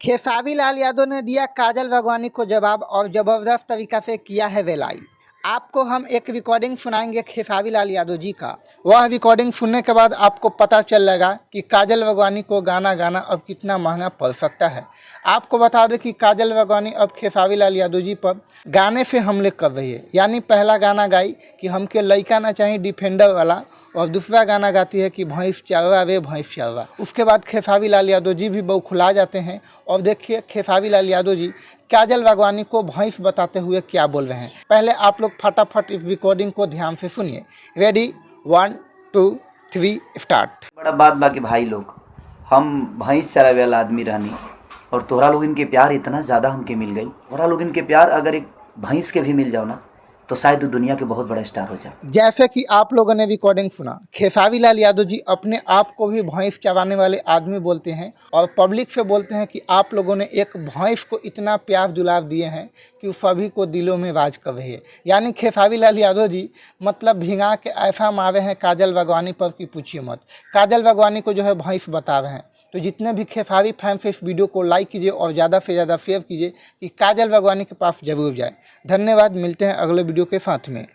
खेसारी लाल यादव ने दिया काजल वाघवानी को जवाब और ज़बरदस्त तरीका से किया है वेलाई। आपको हम एक रिकॉर्डिंग सुनाएंगे खेसारी लाल यादव जी का। वह रिकॉर्डिंग सुनने के बाद आपको पता चल जाएगा कि काजल वाघवानी को गाना गाना अब कितना महंगा पड़ सकता है। आपको बता दें कि काजल वाघवानी अब खेसारी लाल यादव जी पर गाने से हमले कर रही है। यानी पहला गाना गाई कि हमके लड़का ना चाहिए डिफेंडर वाला, और दूसरा गाना गाती है कि भैंस चरवा वे भैंस चरवा। उसके बाद खेसारी लाल यादव जी भी बौखला जाते हैं और देखिए खेसारी लाल यादव जी काजल वाघवानी को भैंस बताते हुए क्या बोल रहे हैं। पहले आप लोग फटाफट इस रिकॉर्डिंग को ध्यान से सुनिए। Ready 1 2 3 start. बड़ा बात बाकी भाई लोग, हम भैंस चरावे वाला आदमी रहनी और तोहरा लोग इनके प्यार इतना ज़्यादा हमके मिल गई। तोहरा लोग इनके प्यार अगर एक भैंस के भी मिल जाओ ना तो शायद दुनिया के बहुत बड़ा स्टार हो जाए। जैसे कि आप लोगों ने रिकॉर्डिंग सुना, खेसारी लाल यादव जी अपने आप को भी भैंस चराने वाले आदमी बोलते हैं और पब्लिक से बोलते हैं कि आप लोगों ने एक भैंस को इतना प्यार दुलार दिए हैं कि वो सभी को दिलों में राज कर रही है। यानी खेसारी लाल यादव जी मतलब भिंगा के ऐसा मारे हैं काजल वाघवानी पर कि पूछिए मत। काजल वाघवानी को जो है भैंस बता रहे हैं। तो जितने भी खेसारी फैंस इस वीडियो को लाइक कीजिए और ज़्यादा से ज़्यादा शेयर कीजिए कि काजल वाघवानी के पास जरूर जाए। धन्यवाद, मिलते हैं अगले वीडियो के साथ में।